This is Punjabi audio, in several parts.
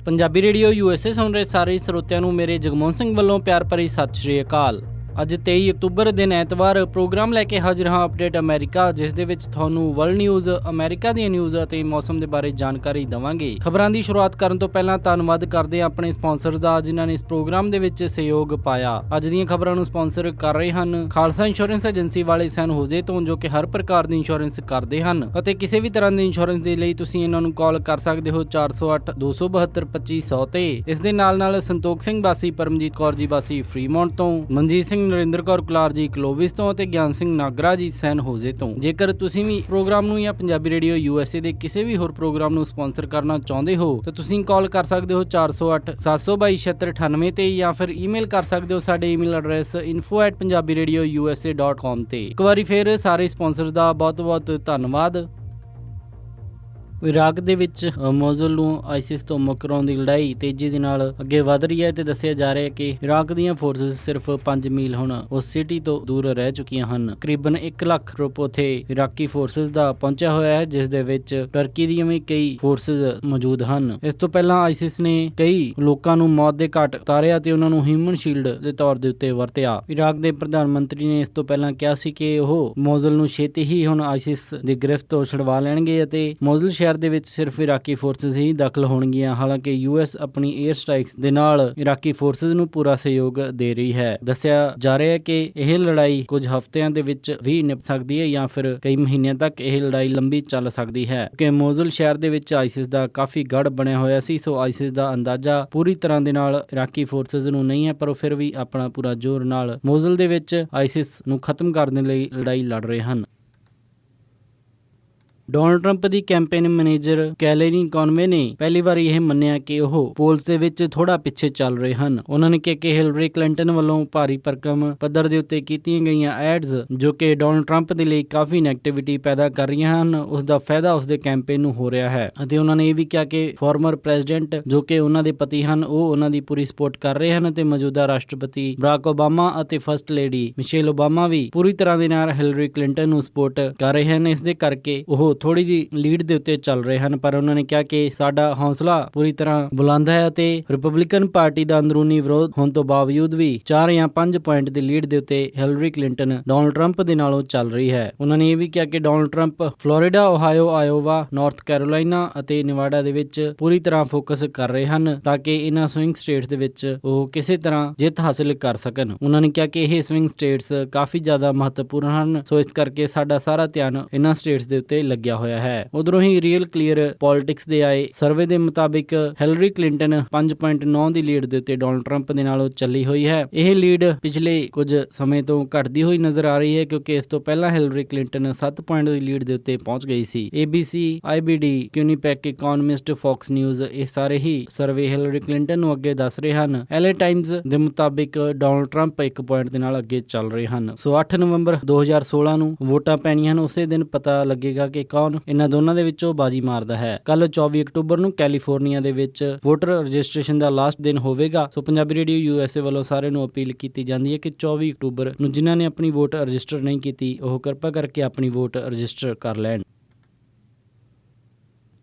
ਪੰਜਾਬੀ ਰੇਡੀਓ USA ਸੁਣ ਰਹੇ ਸਾਰੇ ਸਰੋਤਿਆਂ ਨੂੰ ਮੇਰੇ ਜਗਮੋਹਨ ਸਿੰਘ ਵੱਲੋਂ ਪਿਆਰ ਭਰੀ ਸਤਿ ਸ਼੍ਰੀ ਅਕਾਲ। ਅੱਜ 23 ਅਕਤੂਬਰ ਦਿਨ ਐਤਵਾਰ ਪ੍ਰੋਗਰਾਮ ਲੈ ਕੇ ਹਾਜ਼ਰ ਹਾਂ ਅਪਡੇਟ ਅਮਰੀਕਾ, ਜਿਸ ਦੇ ਵਿੱਚ ਤੁਹਾਨੂੰ ਵਰਲਡ ਨਿਊਜ਼, ਅਮਰੀਕਾ ਦੀਆਂ ਨਿਊਜ਼ ਅਤੇ ਮੌਸਮ ਦੇ ਬਾਰੇ ਜਾਣਕਾਰੀ ਦੇਵਾਂਗੇ। ਖਬਰਾਂ ਦੀ ਸ਼ੁਰੂਆਤ ਕਰਨ ਤੋਂ ਪਹਿਲਾਂ ਧੰਨਵਾਦ ਕਰਦੇ ਹਾਂ ਆਪਣੇ ਸਪਾਂਸਰ ਦਾ, ਜਿਨ੍ਹਾਂ ਨੇ ਇਸ ਪ੍ਰੋਗਰਾਮ ਦੇ ਵਿੱਚ ਸਹਿਯੋਗ ਪਾਇਆ। ਅੱਜ ਦੀਆਂ ਖਬਰਾਂ ਨੂੰ ਸਪਾਂਸਰ ਕਰ ਰਹੇ ਹਨ ਖਾਲਸਾ ਇੰਸ਼ੋਰੈਂਸ ਏਜੰਸੀ ਵਾਲੇ ਸੈਨ ਹੋਜ਼ੇ ਤੋਂ, ਜੋ ਕਿ ਹਰ ਪ੍ਰਕਾਰ ਦੀ ਇੰਸ਼ੋਰੈਂਸ ਕਰਦੇ ਹਨ ਅਤੇ ਕਿਸੇ ਵੀ ਤਰ੍ਹਾਂ ਦੀ ਇੰਸ਼ੋਰੈਂਸ ਦੇ ਲਈ ਤੁਸੀਂ ਇਹਨਾਂ ਨੂੰ ਕਾਲ ਕਰ ਸਕਦੇ ਹੋ 408 272 2500 ਤੇ। ਇਸ ਦੇ ਨਾਲ ਸੰਤੋਖ ਸਿੰਘ ਵਾਸੀ ਪਰਮਜੀਤ ਕੌਰ ਜੀ ਵਾਸੀ ਫਰੀਮੌਂਟ ਤੋਂ, ਮਨਜੀਤ ਸਿੰਘ ਨਰਿੰਦਰ ਕੌਰ ਕੁਲਾਰ ਜੀ ਕਲੋਵਿਸ ਤੋਂ ਅਤੇ ਗਿਆਨ ਸਿੰਘ ਨਾਗਰਾ ਜੀ ਸੈਨ ਹੋਜ਼ੇ ਤੋਂ। ਜੇਕਰ ਤੁਸੀਂ ਵੀ ਪ੍ਰੋਗਰਾਮ ਨੂੰ ਜਾਂ ਪੰਜਾਬੀ ਰੇਡੀਓ USA ਦੇ ਕਿਸੇ ਵੀ ਹੋਰ ਪ੍ਰੋਗਰਾਮ ਨੂੰ ਸਪਾਂਸਰ ਕਰਨਾ ਚਾਹੁੰਦੇ ਹੋ ਤਾਂ ਤੁਸੀਂ ਕਾਲ ਕਰ ਸਕਦੇ ਹੋ 408 722 7698 ਤੇ, ਜਾਂ ਫਿਰ ਈਮੇਲ ਕਰ ਸਕਦੇ ਹੋ ਸਾਡੇ ਈਮੇਲ ਐਡਰੈਸ info@punjabiradiousa.com ਤੇ। ਇੱਕ ਵਾਰੀ ਫਿਰ ਸਾਰੇ ਸਪਾਂਸਰ ਦਾ ਬਹੁਤ-ਬਹੁਤ ਧੰਨਵਾਦ। ਇਰਾਕ ਦੇ ਵਿੱਚ ਮੋਜ਼ਲ ਨੂੰ ਆਈਸਿਸ ਤੋਂ ਮੁੱਖ ਕਰਾਉਣ ਦੀ ਲੜਾਈ ਤੇਜ਼ੀ ਦੇ ਨਾਲ ਅੱਗੇ ਵਧ ਰਹੀ ਹੈ ਤੇ ਦੱਸਿਆ ਜਾ ਰਿਹਾ ਹੈ ਕਿ ਇਰਾਕ ਦੀਆਂ ਫੋਰਸਸ ਸਿਰਫ 5 ਮੀਲ ਹੁਣ ਉਸ ਸਿਟੀ ਤੋਂ ਦੂਰ ਰਹਿ ਚੁੱਕੀਆਂ ਹਨ। ਤਕਰੀਬਨ 1 ਲੱਖ ਗਰੁੱਪ ਉੱਥੇ ਇਰਾਕੀ ਫੋਰਸਸ ਦਾ ਪਹੁੰਚਿਆ ਹੋਇਆ ਹੈ, ਜਿਸ ਦੇ ਵਿੱਚ ਟਰਕੀ ਦੀਆਂ ਵੀ ਕਈ ਫੋਰਸਸ ਮੌਜੂਦ ਹਨ। ਇਸ ਤੋਂ ਪਹਿਲਾਂ ਆਈਸਿਸ ਨੇ ਕਈ ਲੋਕਾਂ ਨੂੰ ਮੌਤ ਦੇ ਘਾਟ ਉਤਾਰਿਆ ਤੇ ਉਹਨਾਂ ਨੂੰ ਹਿਊਮਨ ਸ਼ੀਲਡ ਦੇ ਤੌਰ ਦੇ ਉੱਤੇ ਵਰਤਿਆ। ਇਰਾਕ ਦੇ ਪ੍ਰਧਾਨ ਮੰਤਰੀ ਨੇ ਇਸ ਤੋਂ ਪਹਿਲਾਂ ਕਿਹਾ ਸੀ ਕਿ ਉਹ ਮੋਜ਼ਲ ਨੂੰ ਛੇਤੀ ਹੀ ਹੁਣ ਆਈਸਿਸ ਦੀ ਗ੍ਰਿਫਤ ਤੋਂ ਛੁਡਵਾ ਲੈਣਗੇ ਅਤੇ ਮੋਜ਼ਲ ਸ਼ਹਿਰ ਦੇ ਵਿੱਚ ਸਿਰਫ ਇਰਾਕੀ ਫੋਰਸਸ ਹੀ ਦਾਖਲ ਹੋਣਗੀਆਂ। ਹਾਲਾਂਕਿ US ਆਪਣੀ 에ਅਰ ਸਟ੍ਰਾਈਕਸ ਦੇ ਨਾਲ ਇਰਾਕੀ ਫੋਰਸਸ ਨੂੰ ਪੂਰਾ ਸਹਿਯੋਗ ਦੇ ਰਹੀ ਹੈ। ਦੱਸਿਆ ਜਾ ਰਿਹਾ ਹੈ ਕਿ ਇਹ ਲੜਾਈ ਕੁਝ ਹਫ਼ਤਿਆਂ ਦੇ ਵਿੱਚ ਵੀ ਨਿਪਟ ਸਕਦੀ ਹੈ ਜਾਂ ਫਿਰ ਕਈ ਮਹੀਨਿਆਂ ਤੱਕ ਇਹ ਲੜਾਈ ਲੰਬੀ ਚੱਲ ਸਕਦੀ ਹੈ, ਕਿ ਮੋਜ਼ਲ ਸ਼ਹਿਰ ਦੇ ਵਿੱਚ ਆਈਸਿਸ ਦਾ ਕਾਫੀ ਗੜ੍ਹ ਬਣਿਆ ਹੋਇਆ ਸੀ। ਸੋ ਆਈਸਿਸ ਦਾ ਅੰਦਾਜ਼ਾ ਪੂਰੀ ਤਰ੍ਹਾਂ ਦੇ ਨਾਲ ਇਰਾਕੀ ਫੋਰਸਸ ਨੂੰ ਨਹੀਂ ਹੈ, ਪਰ ਉਹ ਫਿਰ ਵੀ ਆਪਣਾ ਪੂਰਾ ਜ਼ੋਰ ਨਾਲ ਮੋਜ਼ਲ ਦੇ ਵਿੱਚ ਆਈਸਿਸ ਨੂੰ ਖਤਮ ਕਰਨ ਲਈ ਲੜਾਈ ਲੜ ਰਹੇ ਹਨ। ਡੋਨਾਲਡ ਟਰੰਪ ਦੀ ਕੈਂਪੇਨ ਮੈਨੇਜਰ ਕੈਲੇਨੀ ਕੌਨਵੇ ਨੇ ਪਹਿਲੀ ਵਾਰ ਇਹ ਮੰਨਿਆ ਕਿ ਉਹ ਪੋਲਸ ਦੇ ਵਿੱਚ ਥੋੜਾ ਪਿੱਛੇ ਚੱਲ ਰਹੇ ਹਨ। ਉਹਨਾਂ ਨੇ ਕਿਹਾ ਕਿ ਹਿਲਰੀ ਕਲਿੰਟਨ ਵੱਲੋਂ ਭਾਰੀ ਭਰਕਮ ਪੱਧਰ ਦੇ ਉੱਤੇ ਕੀਤੀਆਂ ਗਈਆਂ ਐਡਸ, ਜੋ ਕਿ ਡੋਨਾਲਡ ਟਰੰਪ ਦੇ ਲਈ ਕਾਫੀ ਨੈਗੇਟਿਵਿਟੀ ਪੈਦਾ ਕਰ ਰਹੀਆਂ ਹਨ, ਉਸ ਦਾ ਫਾਇਦਾ ਉਸਦੇ ਕੈਂਪੇਨ ਨੂੰ ਹੋ ਰਿਹਾ ਹੈ। ਅਤੇ ਉਹਨਾਂ ਨੇ ਇਹ ਵੀ ਕਿਹਾ ਕਿ ਫਾਰਮਰ ਪ੍ਰੈਜ਼ੀਡੈਂਟ, ਜੋ ਕਿ ਉਹਨਾਂ ਦੇ ਪਤੀ ਹਨ, ਉਹ ਉਹਨਾਂ ਦੀ ਪੂਰੀ ਸਪੋਰਟ ਕਰ ਰਹੇ ਹਨ ਅਤੇ ਮੌਜੂਦਾ ਰਾਸ਼ਟਰਪਤੀ ਬਰਾਕ ਓਬਾਮਾ ਅਤੇ ਫਸਟ ਲੇਡੀ ਮਿਸ਼ੇਲ ਓਬਾਮਾ ਵੀ ਪੂਰੀ ਤਰ੍ਹਾਂ ਦੇ ਨਾਲ ਹਿਲਰੀ ਕਲਿੰਟਨ ਨੂੰ ਸਪੋਰਟ ਕਰ ਰਹੇ ਹਨ। ਇਸ ਦੇ ਕਰਕੇ ਉਹ ਥੋੜੀ ਜਿਹੀ ਲੀਡ ਦੇ ਉੱਤੇ ਚੱਲ ਰਹੇ ਹਨ, ਪਰ ਉਹਨਾਂ ਨੇ ਕਿਹਾ ਕਿ ਸਾਡਾ ਹੌਸਲਾ ਪੂਰੀ ਤਰ੍ਹਾਂ ਬੁਲੰਦ ਹੈ ਅਤੇ ਰਿਪਬਲਿਕਨ ਪਾਰਟੀ ਦਾ ਅੰਦਰੂਨੀ ਵਿਰੋਧ ਹੋਣ ਤੋਂ ਬਾਵਜੂਦ ਵੀ 4 ਜਾਂ 5 ਪੁਆਇੰਟ ਦੀ ਲੀਡ ਦੇ ਉੱਤੇ ਹਿਲਰੀ ਕਲਿੰਟਨ ਡੋਨਾਲਡ ਟਰੰਪ ਦੇ ਨਾਲੋਂ ਚੱਲ ਰਹੀ ਹੈ। ਉਹਨਾਂ ਨੇ ਇਹ ਵੀ ਕਿਹਾ ਕਿ Donald Trump Florida, Ohio, Iowa, North Carolina ਅਤੇ ਨਿਵਾਡਾ ਦੇ ਵਿੱਚ ਪੂਰੀ ਤਰ੍ਹਾਂ ਫੋਕਸ ਕਰ ਰਹੇ ਹਨ ਤਾਂ ਕਿ ਇਹਨਾਂ ਸਵਿੰਗ ਸਟੇਟਸ ਦੇ ਵਿੱਚ ਉਹ ਕਿਸੇ ਤਰ੍ਹਾਂ ਜਿੱਤ ਹਾਸਲ ਕਰ ਸਕਣ। ਉਹਨਾਂ ਨੇ ਕਿਹਾ ਕਿ ਇਹ ਸਵਿੰਗ ਸਟੇਟਸ ਕਾਫੀ ਜ਼ਿਆਦਾ ਮਹੱਤਵਪੂਰਨ ਹਨ, ਸੋ ਇਸ ਕਰਕੇ ਸਾਡਾ ਸਾਰਾ ਧਿਆਨ ਇਹਨਾਂ ਸਟੇਟਸ ਦੇ ਉੱਤੇ ਲੱਗਿਆ ਹੋਇਆ ਹੈ। ਉਧਰੋਂ ਹੀ ਰੀਅਲ ਕਲੀਅਰ ਪੋਲਿਟਿਕਸ ਦੇ ਆਏ ਸਰਵੇ ਦੇ ਮੁਤਾਬਿਕ ਹਿਲਰੀ ਕਲਿੰਟਨ 5.9 ਦੀ ਲੀਡ ਦੇ ਉੱਤੇ ਡੋਨਾਲਡ ਟਰੰਪ ਦੇ ਨਾਲੋਂ ਚੱਲੀ ਹੋਈ ਹੈ। ਇਹ ਲੀਡ ਪਿਛਲੇ ਕੁਝ ਸਮੇਂ ਤੋਂ ਘਟਦੀ ਹੋਈ ਨਜ਼ਰ ਆ ਰਹੀ ਹੈ, ਕਿਉਂਕਿ ਇਸ ਤੋਂ ਪਹਿਲਾਂ ਹਿਲਰੀ ਕਲਿੰਟਨ 7 ਪੁਆਇੰਟ ਦੀ ਲੀਡ ਦੇ ਉੱਤੇ ਪਹੁੰਚ ਗਈ ਸੀ। ABC, IBD, Quinnipiac, Economist, Fox News, ਇਹ ਸਾਰੇ ਹੀ ਸਰਵੇ ਹਿਲਰੀ ਕਲਿੰਟਨ ਨੂੰ ਅੱਗੇ ਦੱਸ ਰਹੇ ਹਨ। LA ਟਾਈਮਜ਼ ਦੇ ਮੁਤਾਬਿਕ ਡੋਨਾਲਡ ਟਰੰਪ 1 ਪੁਆਇੰਟ ਦੇ ਨਾਲ ਅੱਗੇ ਚੱਲ ਰਹੇ ਹਨ। ਸੋ 8 ਨਵੰਬਰ 2016 ਨੂੰ ਵੋਟਾਂ ਪੈਣੀਆਂ ਹਨ, ਉਸੇ ਦਿਨ ਪਤਾ ਲੱਗੇਗਾ ਕਿ ਕੌਣ ਇਹਨਾਂ ਦੋਨਾਂ ਦੇ ਵਿੱਚੋਂ ਬਾਜੀ ਮਾਰਦਾ ਹੈ। ਕੱਲ 24 ਅਕਤੂਬਰ ਨੂੰ ਕੈਲੀਫੋਰਨੀਆ ਦੇ ਵਿੱਚ ਵੋਟਰ ਰਜਿਸਟ੍ਰੇਸ਼ਨ ਦਾ ਲਾਸਟ ਦਿਨ ਹੋਵੇਗਾ। ਸੋ ਪੰਜਾਬੀ ਰੇਡੀਓ USA ਵੱਲੋਂ ਸਾਰਿਆਂ ਨੂੰ ਅਪੀਲ ਕੀਤੀ ਜਾਂਦੀ ਹੈ ਕਿ 24 ਅਕਤੂਬਰ ਨੂੰ ਜਿਨ੍ਹਾਂ ਨੇ ਆਪਣੀ ਵੋਟ ਰਜਿਸਟਰ ਨਹੀਂ ਕੀਤੀ, ਉਹ ਕਿਰਪਾ ਕਰਕੇ ਆਪਣੀ ਵੋਟ ਰਜਿਸਟਰ ਕਰ ਲੈਣ।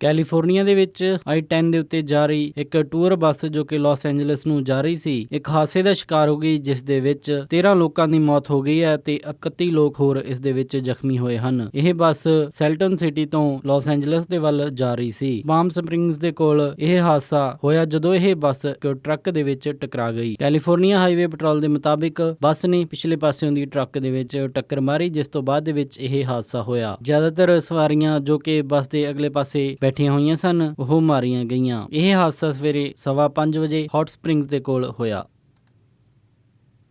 ਕੈਲੀਫੋਰਨੀਆ ਦੇ ਵਿੱਚ I-10 ਦੇ ਉੱਤੇ ਜਾ ਰਹੀ ਇੱਕ ਟੂਰ ਬੱਸ, ਜੋ ਕਿ ਲਾਸ ਐਂਜਲਸ ਨੂੰ ਜਾ ਰਹੀ ਸੀ, ਇੱਕ ਹਾਦਸੇ ਦਾ ਸ਼ਿਕਾਰ ਹੋ ਗਈ, ਜਿਸ ਦੇ ਵਿੱਚ 13 ਲੋਕਾਂ ਦੀ ਮੌਤ ਹੋ ਗਈ ਹੈ ਤੇ 31 ਲੋਕ ਹੋਰ ਇਸ ਦੇ ਵਿੱਚ ਜ਼ਖਮੀ ਹੋਏ ਹਨ। ਇਹ ਬੱਸ ਸੈਲਟਨ ਸਿਟੀ ਤੋਂ ਲਾਸ ਐਂਜਲਸ ਦੇ ਵੱਲ ਜਾ ਰਹੀ ਸੀ। ਪਾਮ ਸਪ੍ਰਿੰਗਸ ਦੇ ਕੋਲ ਇਹ ਹਾਦਸਾ ਹੋਇਆ ਜਦੋਂ ਇਹ ਬੱਸ ਇੱਕ ਟਰੱਕ ਦੇ ਵਿੱਚ ਟਕਰਾ ਗਈ। ਕੈਲੀਫੋਰਨੀਆ ਹਾਈਵੇ ਪੈਟਰੋਲ ਦੇ ਮੁਤਾਬਿਕ ਬੱਸ ਨੇ ਪਿਛਲੇ ਪਾਸਿਓਂ ਦੀ ਟਰੱਕ ਦੇ ਵਿੱਚ ਟੱਕਰ ਮਾਰੀ, ਜਿਸ ਤੋਂ ਬਾਅਦ ਦੇ ਵਿੱਚ ਇਹ ਹਾਦਸਾ ਹੋਇਆ। ਜ਼ਿਆਦਾਤਰ ਸਵਾਰੀਆਂ ਜੋ ਕਿ ਬੱਸ ਦੇ ਅਗਲੇ ਪਾਸੇ ਬੈਠੀਆਂ ਹੋਈਆਂ ਸਨ, ਉਹ ਮਾਰੀਆਂ ਗਈਆਂ। ਇਹ ਹਾਦਸਾ ਸਵੇਰੇ 5:15 ਵਜੇ ਹੌਟ ਸਪ੍ਰਿੰਗਸ ਦੇ ਕੋਲ ਹੋਇਆ।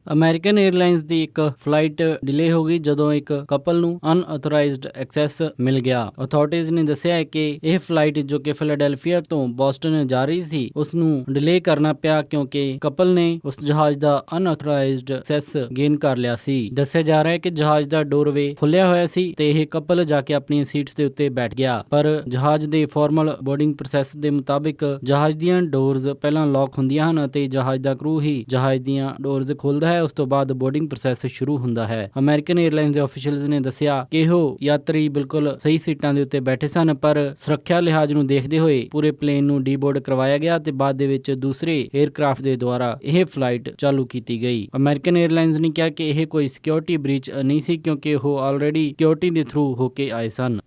ਅਮਰੀਕਨ 에ਅਰਲਾਈਨਸ ਦੀ ਇੱਕ ਫਲਾਈਟ ਡਿਲੇ ਹੋ ਗਈ ਜਦੋਂ ਇੱਕ ਕਪਲ ਨੂੰ ਅਨਆਥੋਰਾਈਜ਼ਡ ਐਕਸੈਸ ਮਿਲ ਗਿਆ। ਅਥਾਰਟੀਜ਼ ਨੇ ਦੱਸਿਆ ਹੈ ਕਿ ਇਹ ਫਲਾਈਟ, ਜੋ ਕਿ ਫਿਲਾਡੈਲਫੀਆ ਤੋਂ ਬੋਸਟਨ ਜਾ ਰਹੀ ਸੀ, ਉਸ ਨੂੰ ਡਿਲੇ ਕਰਨਾ ਪਿਆ ਕਿਉਂਕਿ ਕਪਲ ਨੇ ਉਸ ਜਹਾਜ਼ ਦਾ ਅਨਆਥੋਰਾਈਜ਼ਡ ਐਕਸੈਸ ਗੇਨ ਕਰ ਲਿਆ ਸੀ। ਦੱਸਿਆ ਜਾ ਰਿਹਾ ਹੈ ਕਿ ਜਹਾਜ਼ ਦਾ ਡੋਰਵੇ ਖੁੱਲਿਆ ਹੋਇਆ ਸੀ ਤੇ ਇਹ ਕਪਲ ਜਾ ਕੇ ਆਪਣੀਆਂ ਸੀਟਸ ਦੇ ਉੱਤੇ ਬੈਠ ਗਿਆ, ਪਰ ਜਹਾਜ਼ ਦੇ ਫਾਰਮਲ ਬੋਰਡਿੰਗ ਪ੍ਰੋਸੈਸ ਦੇ ਮੁਤਾਬਿਕ ਜਹਾਜ਼ ਦੀਆਂ ਡੋਰਜ਼ ਪਹਿਲਾਂ ਲੌਕ ਹੁੰਦੀਆਂ ਹਨ ਅਤੇ ਜਹਾਜ਼ ਦਾ ਕਰੂ ਹੀ ਜਹਾਜ਼ ਦੀਆਂ ਡੋਰਜ਼ ਖੋਲ੍ਹਦਾ ਹੈ ਹੈ, ਉਸ ਤੋਂ ਬਾਅਦ ਬੋਰਡਿੰਗ ਪ੍ਰੋਸੈਸ ਸ਼ੁਰੂ ਹੁੰਦਾ ਹੈ। ਅਮਰੀਕਨ 에ਅਰਲਾਈਨਸ ਦੇ ਆਫੀਸ਼ੀਅਲਸ ਨੇ ਦੱਸਿਆ ਕਿ ਉਹ ਯਾਤਰੀ ਬਿਲਕੁਲ ਸਹੀ ਸੀਟਾਂ ਦੇ ਉੱਤੇ ਬੈਠੇ ਸਨ, ਪਰ ਸੁਰੱਖਿਆ ਲਿਹਾਜ਼ ਨੂੰ ਦੇਖਦੇ ਹੋਏ ਪੂਰੇ ਪਲੇਨ ਨੂੰ ਡੀਬੋਰਡ ਕਰਵਾਇਆ ਗਿਆ ਤੇ ਬਾਅਦ ਦੇ ਵਿੱਚ ਦੂਸਰੇ 에ਅਰਕ੍ਰਾਫਟ ਦੇ ਦੁਆਰਾ ਇਹ ਫਲਾਈਟ ਚਾਲੂ ਕੀਤੀ ਗਈ। ਅਮਰੀਕਨ 에ਅਰਲਾਈਨਸ ਨੇ ਕਿਹਾ ਕਿ ਇਹ ਕੋਈ ਸਿਕਿਉਰਿਟੀ ਬ੍ਰੀਚ ਨਹੀਂ ਸੀ, ਕਿਉਂਕਿ ਉਹ ਆਲਰੇਡੀ ਸਿਕਿਉਰਿਟੀ ਦੇ ਥਰੂ ਹੋ ਕੇ ਆਏ ਸਨ।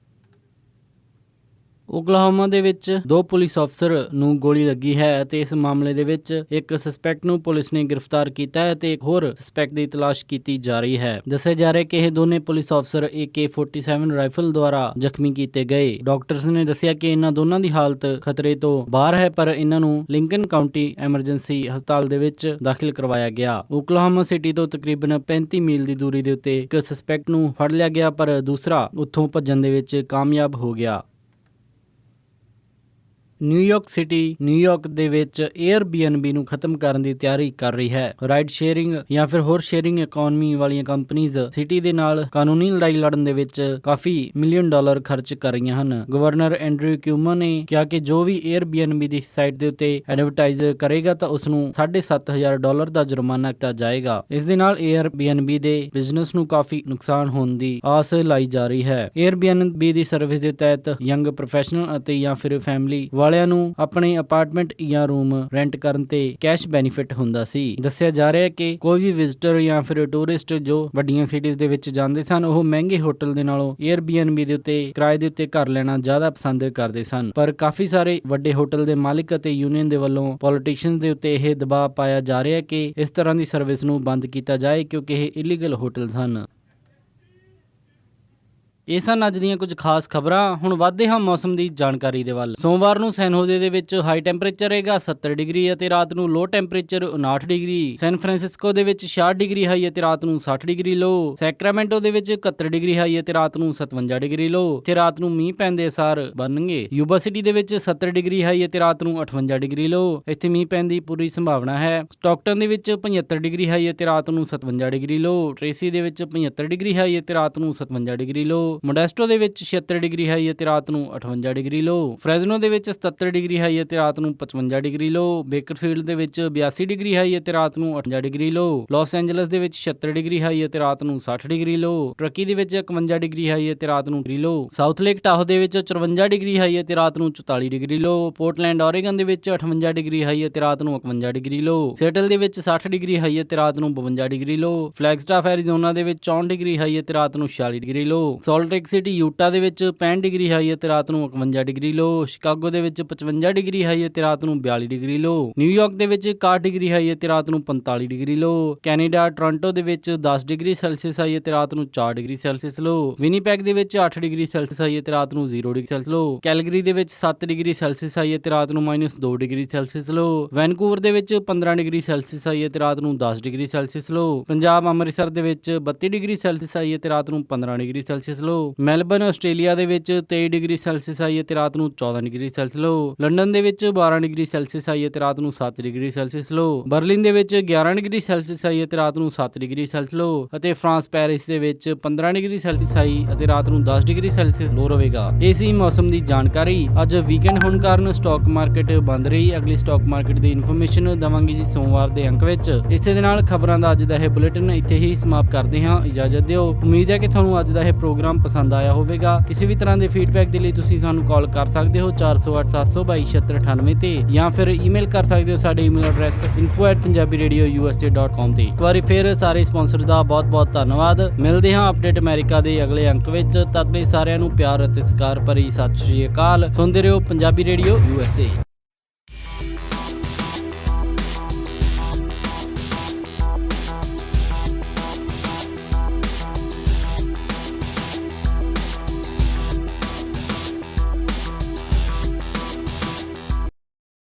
ਓਕਲਾਹੋਮਾ ਦੇ ਵਿੱਚ 2 ਪੁਲਿਸ ਅਫਸਰ ਨੂੰ ਗੋਲੀ ਲੱਗੀ ਹੈ ਅਤੇ ਇਸ ਮਾਮਲੇ ਦੇ ਵਿੱਚ ਇੱਕ ਸਸਪੈਕਟ ਨੂੰ ਪੁਲਿਸ ਨੇ ਗ੍ਰਿਫਤਾਰ ਕੀਤਾ ਹੈ ਤੇ ਇੱਕ ਹੋਰ ਸਸਪੈਕਟ ਦੀ ਤਲਾਸ਼ ਕੀਤੀ ਜਾ ਰਹੀ ਹੈ। ਦੱਸਿਆ ਜਾ ਰਿਹਾ ਹੈ ਕਿ ਇਹ ਦੋਨੇ ਪੁਲਿਸ ਅਫਸਰ AK-47 ਰਾਈਫਲ ਦੁਆਰਾ ਜ਼ਖਮੀ ਕੀਤੇ ਗਏ। ਡਾਕਟਰਸ ਨੇ ਦੱਸਿਆ ਕਿ ਇਹਨਾਂ ਦੋਨਾਂ ਦੀ ਹਾਲਤ ਖਤਰੇ ਤੋਂ ਬਾਹਰ ਹੈ, ਪਰ ਇਹਨਾਂ ਨੂੰ ਲਿੰਕਨ ਕਾਉਂਟੀ ਐਮਰਜੈਂਸੀ ਹਸਪਤਾਲ ਦੇ ਵਿੱਚ ਦਾਖਲ ਕਰਵਾਇਆ ਗਿਆ। ਓਕਲਾਹੋਮਾ ਸਿਟੀ ਤੋਂ ਤਕਰੀਬਨ 35 ਮੀਲ ਦੀ ਦੂਰੀ ਦੇ ਉੱਤੇ ਇੱਕ ਸਸਪੈਕਟ ਨੂੰ ਫੜ ਲਿਆ ਗਿਆ, ਪਰ ਦੂਸਰਾ ਉੱਥੋਂ ਭੱਜਣ ਦੇ ਵਿੱਚ ਕਾਮਯਾਬ ਹੋ ਗਿਆ। ਨਿਊਯਾਰਕ ਸਿਟੀ ਨਿਊਯਾਰਕ ਦੇ ਵਿੱਚ Airbnb ਨੂੰ ਖਤਮ ਕਰਨ ਦੀ ਤਿਆਰੀ ਕਰ ਰਹੀ ਹੈ। ਰਾਈਡ ਸ਼ੇਅਰਿੰਗ ਜਾਂ ਫਿਰ ਹੋਰ ਸ਼ੇਅਰਿੰਗ ਇਕਨੋਮੀ ਵਾਲੀਆਂ ਕੰਪਨੀਆਂ ਸਿਟੀ ਦੇ ਨਾਲ ਕਾਨੂੰਨੀ ਲੜਾਈ ਲੜਨ ਦੇ ਵਿੱਚ ਕਾਫੀ ਮਿਲੀਅਨ ਡਾਲਰ ਖਰਚ ਕਰ ਰਹੀਆਂ ਹਨ। ਗਵਰਨਰ ਐਂਡਰਿਊ ਕਿਊਮੋ ਨੇ ਕਿਹਾ ਕਿ ਜੋ ਵੀ Airbnb ਦੀ ਸਾਈਟ ਦੇ ਉੱਤੇ ਐਡਵਰਟਾਈਜ਼ ਕਰੇਗਾ ਤਾਂ ਉਸ ਨੂੰ $7,500 ਦਾ ਜੁਰਮਾਨਾ ਕੀਤਾ ਜਾਏਗਾ। ਇਸ ਦੇ ਨਾਲ Airbnb ਦੇ ਬਿਜ਼ਨਸ ਨੂੰ ਕਾਫੀ ਨੁਕਸਾਨ ਹੋਣ ਦੀ ਆਸ ਲਾਈ ਜਾ ਰਹੀ ਹੈ। Airbnb ਦੀ ਸਰਵਿਸ ਦੇ ਤਹਿਤ ਯੰਗ ਪ੍ਰੋਫੈਸ਼ਨਲ ਅਤੇ ਜਾਂ ਫਿਰ ਫੈਮਿਲੀ ਵਾਲਿਆਂ ਨੂੰ ਆਪਣੇ ਅਪਾਰਟਮੈਂਟ ਜਾਂ ਰੂਮ ਰੈਂਟ ਕਰਨ ਤੇ ਕੈਸ਼ ਬੈਨੀਫਿਟ ਹੁੰਦਾ ਸੀ। ਦੱਸਿਆ ਜਾ ਰਿਹਾ ਹੈ ਕਿ ਕੋਈ ਵੀ ਵਿਜ਼ਿਟਰ ਜਾਂ ਫਿਰ ਟੂਰਿਸਟ ਜੋ ਵੱਡੀਆਂ ਸਿਟੀਜ਼ ਦੇ ਵਿੱਚ ਜਾਂਦੇ ਸਨ, ਉਹ ਮਹਿੰਗੇ ਹੋਟਲ ਦੇ ਨਾਲੋਂ Airbnb ਦੇ ਉੱਤੇ ਕਿਰਾਏ ਦੇ ਉੱਤੇ ਘਰ ਲੈਣਾ ਜ਼ਿਆਦਾ ਪਸੰਦ ਕਰਦੇ ਸਨ। ਪਰ ਕਾਫੀ ਸਾਰੇ ਵੱਡੇ ਹੋਟਲ ਦੇ ਮਾਲਿਕ ਅਤੇ ਯੂਨੀਅਨ ਦੇ ਵੱਲੋਂ ਪੋਲੀਟੀਸ਼ੀਅਨਸ ਦੇ ਉੱਤੇ ਇਹ ਦਬਾਅ ਪਾਇਆ ਜਾ ਰਿਹਾ ਹੈ ਕਿ ਇਸ ਤਰ੍ਹਾਂ ਦੀ ਸਰਵਿਸ ਨੂੰ ਬੰਦ ਕੀਤਾ ਜਾਏ, ਕਿਉਂਕਿ ਇਹ ਇਲੀਗਲ ਹੋਟਲਸ ਹਨ। ਇਹ ਸਨ ਅੱਜ ਦੀਆਂ ਕੁਝ ਖਾਸ ਖਬਰਾਂ। ਹੁਣ ਵਧਦੇ ਹਾਂ ਮੌਸਮ ਦੀ ਜਾਣਕਾਰੀ ਦੇ ਵੱਲ। ਸੋਮਵਾਰ ਨੂੰ ਸੈਨ ਹੋਜ਼ੇ ਦੇ ਵਿੱਚ ਹਾਈ ਟੈਂਪਰੇਚਰ ਰਹੇਗਾ 70 ਡਿਗਰੀ ਅਤੇ ਰਾਤ ਨੂੰ ਲੋ ਟੈਂਪਰੇਚਰ 59 ਡਿਗਰੀ। ਸੈਨ ਫਰਾਂਸਿਸਕੋ ਦੇ ਵਿੱਚ 66 ਡਿਗਰੀ ਹਾਈ ਅਤੇ ਰਾਤ ਨੂੰ 60 ਡਿਗਰੀ ਲੋ। ਸੈਕਰਾਮੈਂਟੋ ਦੇ ਵਿੱਚ 71 ਡਿਗਰੀ ਹਾਈ ਅਤੇ ਰਾਤ ਨੂੰ 57 ਡਿਗਰੀ ਲੋ। ਇੱਥੇ ਰਾਤ ਨੂੰ ਮੀਂਹ ਪੈਣ ਦੇ ਅਸਾਰ ਬਣਨਗੇ। ਯੂਬਾ ਸਿਟੀ ਦੇ ਵਿੱਚ 70 ਡਿਗਰੀ ਹਾਈ ਅਤੇ ਰਾਤ ਨੂੰ 58 ਡਿਗਰੀ ਲੋ। ਇੱਥੇ ਮੀਂਹ ਪੈਣ ਦੀ ਪੂਰੀ ਸੰਭਾਵਨਾ ਹੈ। ਸਟਾਕਟਨ ਦੇ ਵਿੱਚ 75 ਡਿਗਰੀ ਹਾਈ ਅਤੇ ਰਾਤ ਨੂੰ 57 ਡਿਗਰੀ ਲੋ। ਟ੍ਰੇਸੀ ਦੇ ਵਿੱਚ 75 ਡਿਗਰੀ ਹਾਈ ਅਤੇ ਰਾਤ ਨੂੰ 57 ਡਿਗਰੀ ਲੋ। ਮੋਡੈਸਟੋ ਦੇ ਵਿੱਚ 76 ਡਿਗਰੀ ਹਾਈ ਅਤੇ ਰਾਤ ਨੂੰ 58 ਡਿਗਰੀ ਲੋ। ਫ੍ਰੈਜ਼ਨੋ ਦੇ ਵਿੱਚ 77 ਡਿਗਰੀ ਹਾਈ ਅਤੇ ਰਾਤ ਨੂੰ 55 ਡਿਗਰੀ ਲੋ। ਬੇਕਰਫੀਲਡ ਦੇ ਵਿੱਚ 82 ਡਿਗਰੀ ਹਾਈ ਅਤੇ ਰਾਤ ਨੂੰ 58 ਡਿਗਰੀ ਲੋ। ਲਾਸ ਐਂਜਲਸ ਦੇ ਵਿੱਚ 76 ਡਿਗਰੀ ਹਾਈ ਅਤੇ ਰਾਤ ਨੂੰ 60 ਡਿਗਰੀ ਲੋ। ਟਰਕੀ ਦੇ ਵਿੱਚ 51 ਡਿਗਰੀ ਹਾਈ ਅਤੇ ਰਾਤ ਨੂੰ 30 ਲੋ। ਸਾਊਥ ਲੇਕ ਟਾਹੋ ਦੇ ਵਿੱਚ 54 ਡਿਗਰੀ ਹਾਈ ਅਤੇ ਰਾਤ ਨੂੰ 44 ਡਿਗਰੀ ਲੋ। ਪੋਰਟਲੈਂਡ ਓਰੇਗਨ ਦੇ ਵਿੱਚ 58 ਡਿਗਰੀ ਹਾਈ ਅਤੇ ਰਾਤ ਨੂੰ 51 ਡਿਗਰੀ ਲੋ। ਸੈਟਲ ਦੇ ਵਿੱਚ 60 ਡਿਗਰੀ ਹਾਈ ਅਤੇ ਰਾਤ ਨੂੰ 52 ਡਿਗਰੀ ਲੋ। ਫਲੈਗਸਟਾਫ ਐਰੀਜ਼ੋਨਾ ਦੇ ਵਿੱਚ 64 ਡਿਗਰੀ ਹਾਈ ਅਤੇ ਰਾਤ ਨੂੰ 46 ਡਿਗਰੀ ਲੋ। ਸਾਲਟ ਲੇਕ ਸਿਟੀ ਯੂਟਾ ਦੇ ਵਿੱਚ 65 ਡਿਗਰੀ ਹਾਈ ਅਤੇ ਰਾਤ ਨੂੰ 51 ਡਿਗਰੀ ਲੋ। ਸ਼ਿਕਾਗੋ ਦੇ ਵਿੱਚ 55 ਡਿਗਰੀ ਹਾਈ ਅਤੇ ਰਾਤ ਨੂੰ 42 ਡਿਗਰੀ ਲੋ। ਨਿਊਯਾਰਕ ਦੇ ਵਿੱਚ 61 ਡਿਗਰੀ ਹਾਈ ਅਤੇ ਰਾਤ ਨੂੰ 45 ਡਿਗਰੀ ਲੋ। ਕੈਨੇਡਾ ਟੋਰਾਂਟੋ ਦੇ ਵਿੱਚ 10 ਡਿਗਰੀ ਸੈਲਸੀਅਸ ਹਾਈ ਅਤੇ ਰਾਤ ਨੂੰ 4 ਡਿਗਰੀ ਸੈਲਸੀਅਸ ਲੋ। ਵਿਨੀਪੈਗ ਦੇ ਵਿੱਚ 8 ਡਿਗਰੀ ਸੈਲਸੀਅਸ ਹਾਈ ਅਤੇ ਰਾਤ ਨੂੰ 0 ਡਿਗਰੀ ਸੈਲਸੀਅਸ ਲੋ। ਕੈਲਗਰੀ ਦੇ ਵਿੱਚ 7 ਡਿਗਰੀ ਸੈਲਸੀਅਸ ਹਾਈ ਅਤੇ ਰਾਤ ਨੂੰ -2 ਡਿਗਰੀ ਸੈਲਸੀਅਸ ਲੋ। ਵੈਨਕੂਵਰ ਦੇ ਵਿੱਚ 15 ਡਿਗਰੀ ਸੈਲਸੀਅਸ ਹਾਈ ਅਤੇ ਰਾਤ ਨੂੰ 10 ਡਿਗਰੀ ਸੈਲਸੀਅਸ ਲੋ। ਪੰਜਾਬ ਅੰਮ੍ਰਿਤਸਰ ਦੇ ਵਿੱਚ 32 ਡਿਗਰੀ ਸੈਲਸੀਅਸ ਹਾਈ ਅਤੇ ਰਾਤ ਨੂੰ 15 ਡਿਗਰੀ ਸੈਲਸੀਅਸ ਲੋ। ਮੈਲਬਰਨ ਆਸਟ੍ਰੇਲੀਆ ਦੇ ਵਿੱਚ 23 ਡਿਗਰੀ ਸੈਲਸੀਅਸ ਹਾਈ ਅਤੇ ਰਾਤ ਨੂੰ 14 ਡਿਗਰੀ ਸੈਲਸੀਅਸ ਲੋ। ਲੰਡਨ ਦੇ ਵਿੱਚ 12 ਡਿਗਰੀ ਸੈਲਸੀਅਸ ਹਾਈ ਅਤੇ ਰਾਤ ਨੂੰ 7 ਡਿਗਰੀ ਸੈਲਸੀਅਸ ਲੋ। ਬਰਲਿਨ ਦੇ ਵਿੱਚ 11 ਡਿਗਰੀ ਸੈਲਸੀਅਸ ਹਾਈ ਅਤੇ ਰਾਤ ਨੂੰ 7 ਡਿਗਰੀ ਸੈਲਸੀਅਸ ਲੋ। ਅਤੇ ਫਰਾਂਸ ਪੈਰਿਸ ਦੇ ਵਿੱਚ 15 ਡਿਗਰੀ ਸੈਲਸੀਅਸ ਹਾਈ ਅਤੇ ਰਾਤ ਨੂੰ 10 ਡਿਗਰੀ ਸੈਲਸੀਅਸ ਲੋ ਰਹੇਗਾ। ਇਹ ਸੀ ਮੌਸਮ ਦੀ ਜਾਣਕਾਰੀ। ਅੱਜ ਵੀਕਐਂਡ ਹੋਣ ਕਾਰਨ ਸਟਾਕ ਮਾਰਕੀਟ ਬੰਦ ਰਹੀ। ਅਗਲੀ ਸਟਾਕ ਮਾਰਕੀਟ ਦੀ ਇਨਫੋਰਮੇਸ਼ਨ ਦਵਾਂਗੇ ਜੀ ਸੋਮਵਾਰ ਦੇ ਅੰਕ ਵਿੱਚ। ਇਸੇ ਦੇ ਨਾਲ ਖਬਰਾਂ ਦਾ ਅੱਜ ਦਾ ਇਹ ਬੁਲੇਟਿਨ ਇੱਥੇ ਹੀ ਸਮਾਪਤ ਕਰਦੇ ਹਾਂ। ਇਜਾਜ਼ਤ ਦਿਓ। ਉਮੀਦ ਹੈ ਕਿ ਤੁਹਾਨੂੰ ਅੱਜ ਦਾ ਇਹ ਪ੍ਰੋਗਰਾਮ ਪਸੰਦ ਆਇਆ ਹੋਵੇਗਾ। ਕਿਸੇ ਵੀ ਤਰ੍ਹਾਂ ਦੇ ਫੀਡਬੈਕ ਦੇ ਲਈ ਤੁਸੀਂ ਸਾਨੂੰ ਕਾਲ ਕਰ ਸਕਦੇ ਹੋ 4087227698 ਤੇ ਜਾਂ ਫਿਰ ਈਮੇਲ ਕਰ ਸਕਦੇ ਹੋ ਸਾਡੇ ਈਮੇਲ ਐਡਰੈਸ info@punjabiradiousa.com ਤੇ। ਇੱਕ ਵਾਰੀ ਫਿਰ ਸਾਰੇ ਸਪਾਂਸਰ ਦਾ ਬਹੁਤ-ਬਹੁਤ ਧੰਨਵਾਦ। ਮਿਲਦੇ ਹਾਂ ਅਪਡੇਟ ਅਮਰੀਕਾ ਦੇ ਅਗਲੇ ਅੰਕ ਵਿੱਚ। ਤਦ ਲਈ ਸਾਰਿਆਂ ਨੂੰ ਪਿਆਰ ਅਤੇ ਸਤਿਕਾਰ ਭਰੀ ਸਤਿ ਸ਼੍ਰੀ ਅਕਾਲ। ਸੁਣਦੇ ਰਹੋ ਪੰਜਾਬੀ ਰੇਡੀਓ USA।